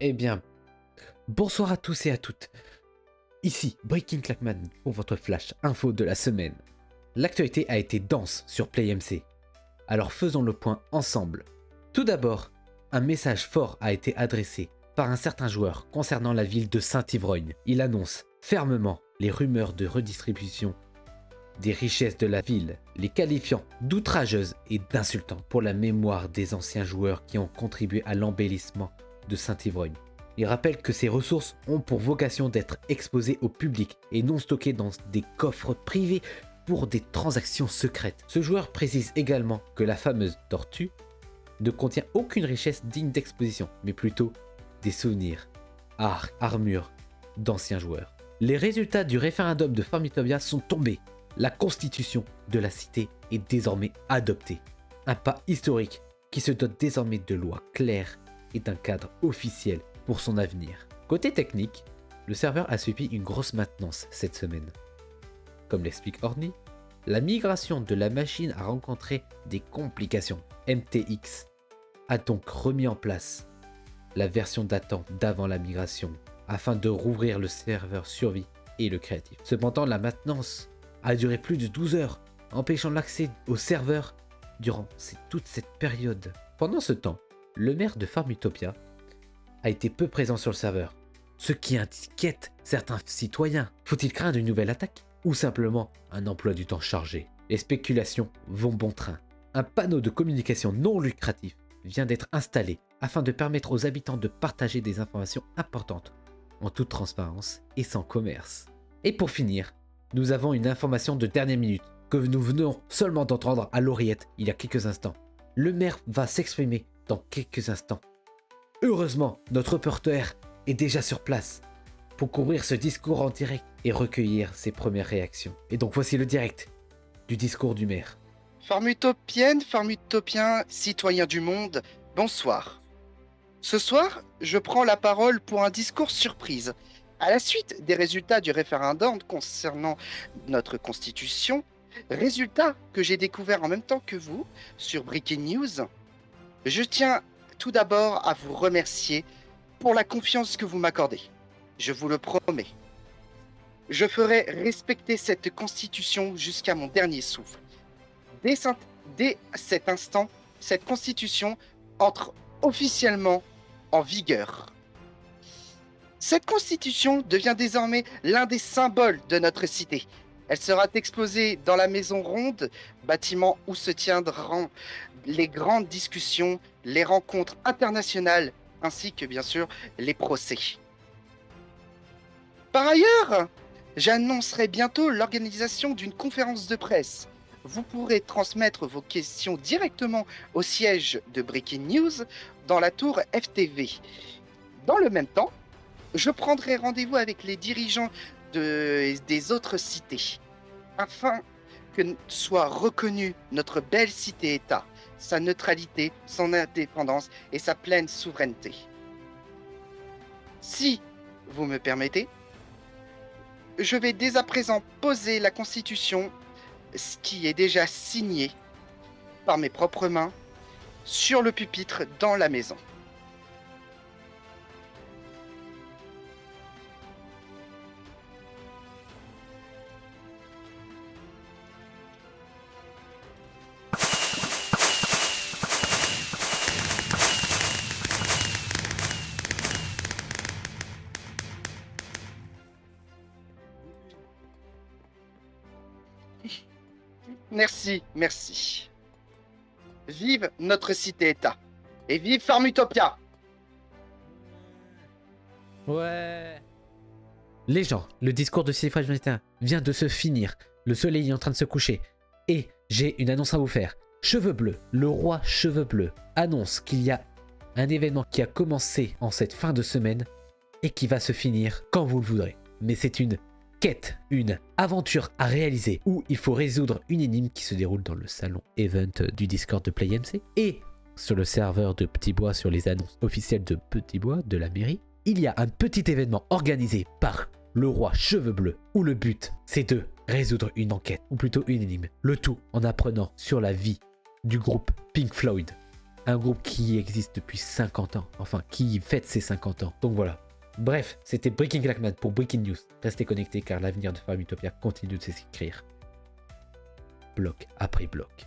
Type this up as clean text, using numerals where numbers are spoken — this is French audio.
Eh bien, bonsoir à tous et à toutes. Ici, Breaking Clackman pour votre flash info de la semaine. L'actualité a été dense sur PlayMC. Alors faisons le point ensemble. Tout d'abord, un message fort a été adressé par un certain joueur concernant la ville de Saint-Ivrogne. Il annonce fermement les rumeurs de redistribution des richesses de la ville, les qualifiant d'outrageuses et d'insultantes pour la mémoire des anciens joueurs qui ont contribué à l'embellissement de Saint-Ivrogne. Il rappelle que ces ressources ont pour vocation d'être exposées au public et non stockées dans des coffres privés pour des transactions secrètes. Ce joueur précise également que la fameuse tortue ne contient aucune richesse digne d'exposition, mais plutôt des souvenirs, armures d'anciens joueurs. Les résultats du référendum de Farmitopia sont tombés. La constitution de la cité est désormais adoptée. Un pas historique qui se dote désormais de lois claires et d'un cadre officiel pour son avenir. Côté technique, le serveur a subi une grosse maintenance cette semaine. Comme l'explique Orny, la migration de la machine a rencontré des complications. MTX a donc remis en place la version datant d'avant la migration afin de rouvrir le serveur survie et le créatif. Cependant, la maintenance a duré plus de 12 heures, empêchant l'accès au serveur durant toute cette période. Pendant ce temps, le maire de Farmitopia a été peu présent sur le serveur, ce qui inquiète certains citoyens. Faut-il craindre une nouvelle attaque ou simplement un emploi du temps chargé? Les spéculations vont bon train. Un panneau de communication non lucratif vient d'être installé afin de permettre aux habitants de partager des informations importantes en toute transparence et sans commerce. Et pour finir, nous avons une information de dernière minute que nous venons seulement d'entendre à l'oreillette il y a quelques instants. Le maire va s'exprimer dans quelques instants. Heureusement, notre reporter est déjà sur place pour couvrir ce discours en direct et recueillir ses premières réactions. Et donc voici le direct du discours du maire. Farmutopienne, Farmutopien, citoyens du monde, bonsoir. Ce soir, je prends la parole pour un discours surprise. À la suite des résultats du référendum concernant notre constitution, résultats que j'ai découverts en même temps que vous sur Breaking News, je tiens tout d'abord à vous remercier pour la confiance que vous m'accordez. Je vous le promets. Je ferai respecter cette constitution jusqu'à mon dernier souffle. Dès cet instant, cette constitution entre officiellement en vigueur. Cette constitution devient désormais l'un des symboles de notre cité. Elle sera exposée dans la Maison Ronde, bâtiment où se tiendront les grandes discussions, les rencontres internationales, ainsi que bien sûr les procès. Par ailleurs, j'annoncerai bientôt l'organisation d'une conférence de presse. Vous pourrez transmettre vos questions directement au siège de Breaking News dans la tour FTV. Dans le même temps, je prendrai rendez-vous avec les dirigeants des autres cités, afin que soit reconnue notre belle cité-État, sa neutralité, son indépendance et sa pleine souveraineté. Si vous me permettez, je vais dès à présent poser la Constitution, ce qui est déjà signé par mes propres mains, sur le pupitre dans la maison. Merci. Vive notre cité-État et vive Farmutopia! Ouais. Les gens, le discours de Sylvain Matin vient de se finir. Le soleil est en train de se coucher. Et j'ai une annonce à vous faire. Cheveux bleus, le roi Cheveux bleus annonce qu'il y a un événement qui a commencé en cette fin de semaine et qui va se finir quand vous le voudrez. Mais c'est une quête, une aventure à réaliser où il faut résoudre une énigme qui se déroule dans le salon event du Discord de PlayMC et sur le serveur de Petit Bois sur les annonces officielles de Petit Bois de la mairie. Il y a un petit événement organisé par le roi Cheveux bleus où le but c'est de résoudre une enquête ou plutôt une énigme. Le tout en apprenant sur la vie du groupe Pink Floyd. Un groupe qui existe depuis 50 ans. Enfin, qui fête ses 50 ans. Donc voilà. Bref, c'était Breaking Clackman pour Breaking News. Restez connectés car l'avenir de Farm Utopia continue de s'écrire. Bloc après bloc.